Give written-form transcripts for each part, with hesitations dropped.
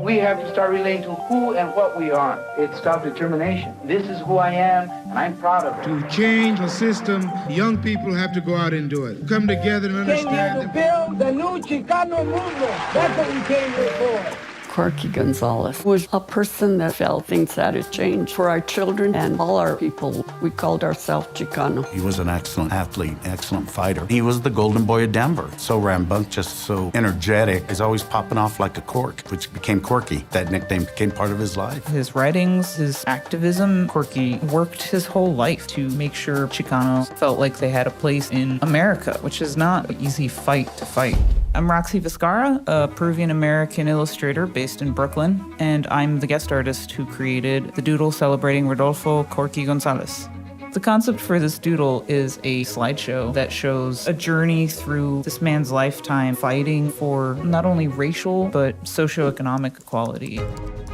We have to start relating to who and what we are. It's self-determination. This is who I am, and I'm proud of it. To change the system, young people have to go out and do it. Come together and understand. Came here to build the new Chicano movement. That's what we came here for. Corky Gonzales was a person that felt things had to change for our children and all our people. We called ourselves Chicano. He was an excellent athlete, excellent fighter. He was the golden boy of Denver. So rambunctious, so energetic. He's always popping off like a cork, which became Corky. That nickname became part of his life. His writings, his activism, Corky worked his whole life to make sure Chicanos felt like they had a place in America, which is not an easy fight to fight. I'm Roxy Vizcarra, a Peruvian-American illustrator based in Brooklyn, and I'm the guest artist who created the Doodle celebrating Rodolfo Corky Gonzales. The concept for this doodle is a slideshow that shows a journey through this man's lifetime fighting for not only racial, but socioeconomic equality.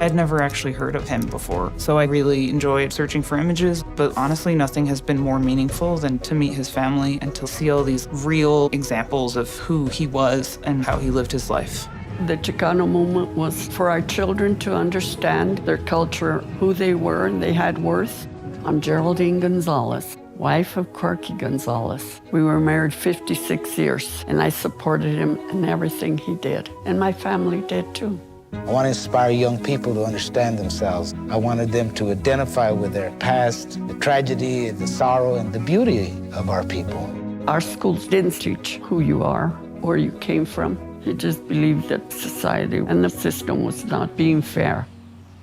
I'd never actually heard of him before, so I really enjoyed searching for images, but honestly, nothing has been more meaningful than to meet his family and to see all these real examples of who he was and how he lived his life. The Chicano movement was for our children to understand their culture, who they were, and they had worth. I'm Geraldine Gonzales, wife of Corky Gonzales. We were married 56 years, and I supported him in everything he did, and my family did too. I want to inspire young people to understand themselves. I wanted them to identify with their past, the tragedy, the sorrow, and the beauty of our people. Our schools didn't teach who you are, where you came from. You just believed that society and the system was not being fair.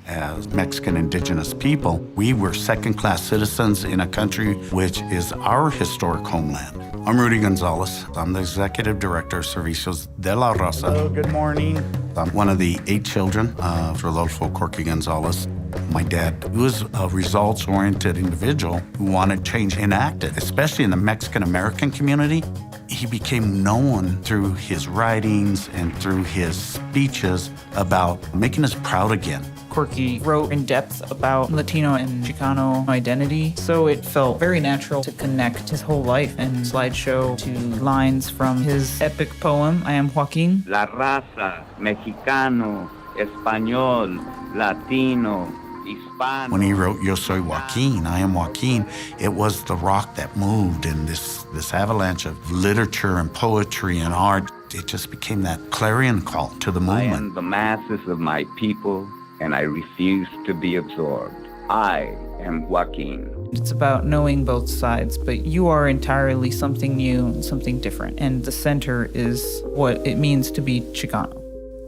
As Mexican indigenous people, we were second-class citizens in a country which is our historic homeland. I'm Rudy Gonzales. I'm the Executive Director of Servicios de la Raza. Hello, good morning. I'm one of the 8 children of Rodolfo Corky Gonzales. My dad was a results-oriented individual who wanted change enacted, especially in the Mexican-American community. He became known through his writings and through his speeches about making us proud again. Corky wrote in depth about Latino and Chicano identity, so it felt very natural to connect his whole life and slideshow to lines from his epic poem, I Am Joaquin. La raza, mexicano, español, latino, hispano. When he wrote Yo Soy Joaquin, I Am Joaquin, it was the rock that moved in this avalanche of literature and poetry and art. It just became that clarion call to the movement. I am the masses of my people, and I refuse to be absorbed. I am Joaquin. It's about knowing both sides, but you are entirely something new, something different, and the center is what it means to be Chicano.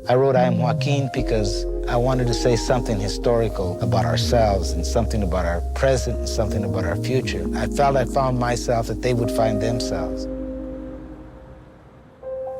I wrote I Am Joaquin because I wanted to say something historical about ourselves and something about our present and something about our future. I felt I found myself that they would find themselves.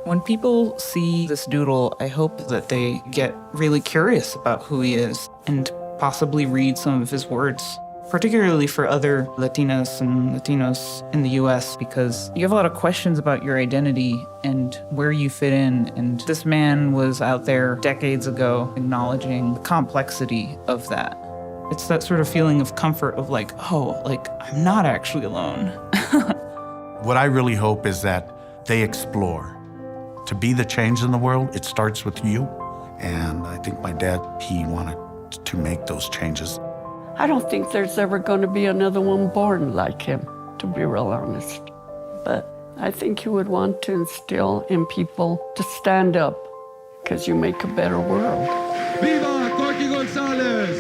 When people see this doodle, I hope that they get really curious about who he is and possibly read some of his words, particularly for other Latinas and Latinos in the US, because you have a lot of questions about your identity and where you fit in. And this man was out there decades ago acknowledging the complexity of that. It's that sort of feeling of comfort of like, oh, like I'm not actually alone. What I really hope is that they explore. To be the change in the world, it starts with you. And I think my dad, he wanted to make those changes. I don't think there's ever going to be another one born like him, to be real honest. But I think he would want to instill in people to stand up, because you make a better world. Viva Corky Gonzales!